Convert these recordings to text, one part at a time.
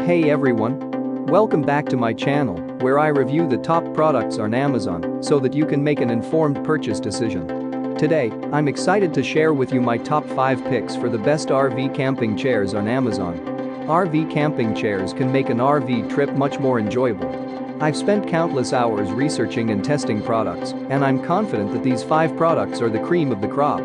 Hey everyone! Welcome back to my channel, where I review the top products on Amazon so that you can make an informed purchase decision. Today, I'm excited to share with you my top 5 picks for the best RV camping chairs on Amazon. RV camping chairs can make an RV trip much more enjoyable. I've spent countless hours researching and testing products, and I'm confident that these 5 products are the cream of the crop.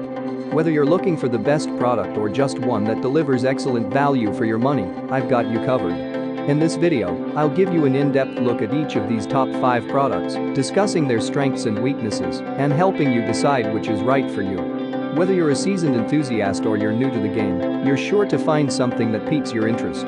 Whether you're looking for the best product or just one that delivers excellent value for your money, I've got you covered. In this video, I'll give you an in-depth look at each of these top 5 products, discussing their strengths and weaknesses, and helping you decide which is right for you. Whether you're a seasoned enthusiast or you're new to the game, you're sure to find something that piques your interest.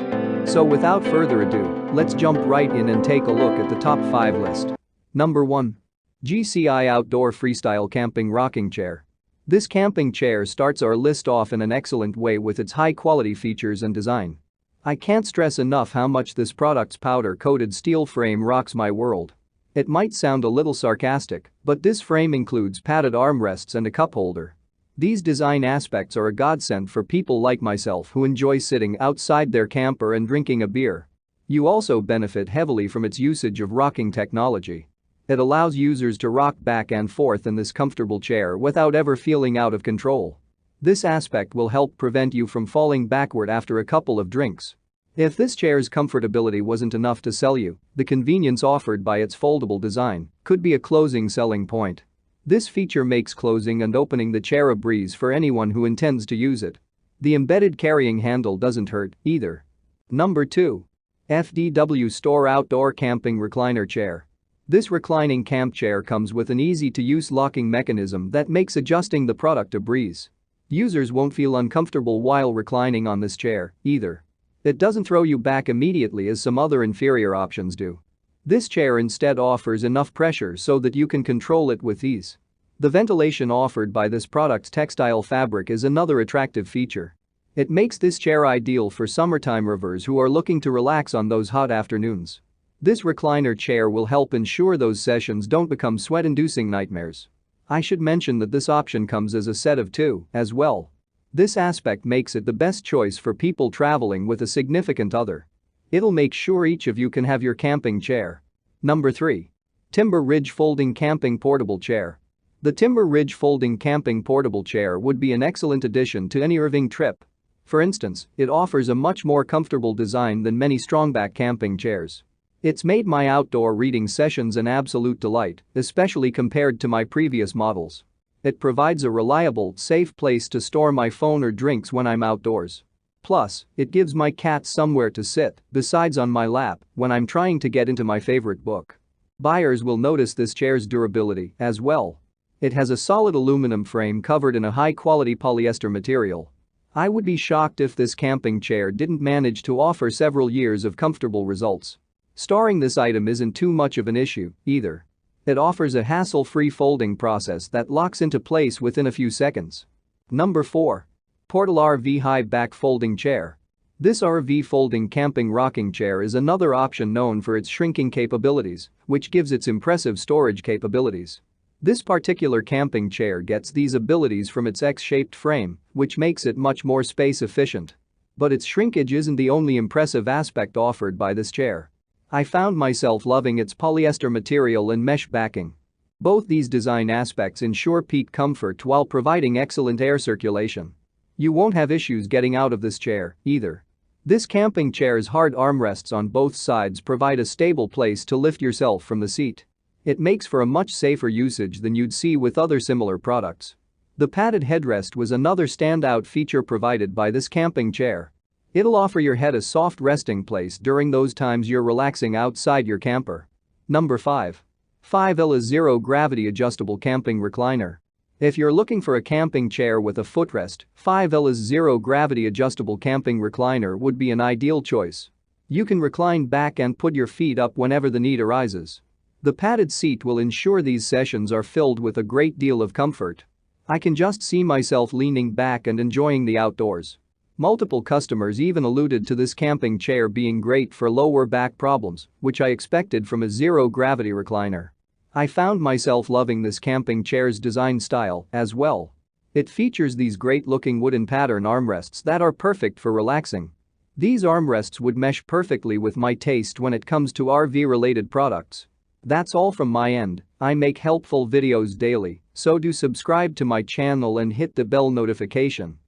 So without further ado, let's jump right in and take a look at the top 5 list. Number 1. GCI Outdoor Freestyle Camping Rocking Chair. This camping chair starts our list off in an excellent way with its high-quality features and design. I can't stress enough how much this product's powder-coated steel frame rocks my world. It might sound a little sarcastic, but this frame includes padded armrests and a cup holder. These design aspects are a godsend for people like myself who enjoy sitting outside their camper and drinking a beer. You also benefit heavily from its usage of rocking technology. It allows users to rock back and forth in this comfortable chair without ever feeling out of control. This aspect will help prevent you from falling backward after a couple of drinks. If this chair's comfortability wasn't enough to sell you, the convenience offered by its foldable design could be a closing selling point. This feature makes closing and opening the chair a breeze for anyone who intends to use it. The embedded carrying handle doesn't hurt, either. Number 2. FDW Store Outdoor Camping Recliner Chair. This reclining camp chair comes with an easy-to-use locking mechanism that makes adjusting the product a breeze. Users won't feel uncomfortable while reclining on this chair, either. It doesn't throw you back immediately as some other inferior options do. This chair instead offers enough pressure so that you can control it with ease. The ventilation offered by this product's textile fabric is another attractive feature. It makes this chair ideal for summertime rovers who are looking to relax on those hot afternoons. This recliner chair will help ensure those sessions don't become sweat-inducing nightmares. I should mention that this option comes as a set of 2, as well. This aspect makes it the best choice for people traveling with a significant other. It'll make sure each of you can have your camping chair. Number 3. Timber Ridge Folding Camping Portable Chair. The Timber Ridge Folding Camping Portable Chair would be an excellent addition to any Irving trip. For instance, it offers a much more comfortable design than many strongback camping chairs. It's made my outdoor reading sessions an absolute delight, especially compared to my previous models. It provides a reliable, safe place to store my phone or drinks when I'm outdoors. Plus, it gives my cat somewhere to sit, besides on my lap, when I'm trying to get into my favorite book. Buyers will notice this chair's durability as well. It has a solid aluminum frame covered in a high-quality polyester material. I would be shocked if this camping chair didn't manage to offer several years of comfortable results. Storing this item isn't too much of an issue, either. It offers a hassle-free folding process that locks into place within a few seconds. Number 4. Portal RV High Back Folding Chair. This RV folding camping rocking chair is another option known for its shrinking capabilities, which gives its impressive storage capabilities. This particular camping chair gets these abilities from its X-shaped frame, which makes it much more space-efficient. But its shrinkage isn't the only impressive aspect offered by this chair. I found myself loving its polyester material and mesh backing. Both these design aspects ensure peak comfort while providing excellent air circulation. You won't have issues getting out of this chair, either. This camping chair's hard armrests on both sides provide a stable place to lift yourself from the seat. It makes for a much safer usage than you'd see with other similar products. The padded headrest was another standout feature provided by this camping chair. It'll offer your head a soft resting place during those times you're relaxing outside your camper. Number 5. 5Ella Zero Gravity Adjustable Camping Recliner. If you're looking for a camping chair with a footrest, 5Ella's Zero Gravity Adjustable Camping Recliner would be an ideal choice. You can recline back and put your feet up whenever the need arises. The padded seat will ensure these sessions are filled with a great deal of comfort. I can just see myself leaning back and enjoying the outdoors. Multiple customers even alluded to this camping chair being great for lower back problems, which I expected from a zero-gravity recliner. I found myself loving this camping chair's design style as well. It features these great-looking wooden pattern armrests that are perfect for relaxing. These armrests would mesh perfectly with my taste when it comes to RV-related products. That's all from my end. I make helpful videos daily, so do subscribe to my channel and hit the bell notification.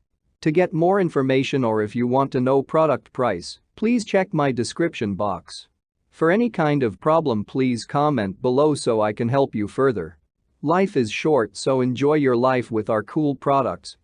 To get more information or if you want to know product price, please check my description box. For any kind of problem, please comment below so I can help you further. Life is short, so enjoy your life with our cool products.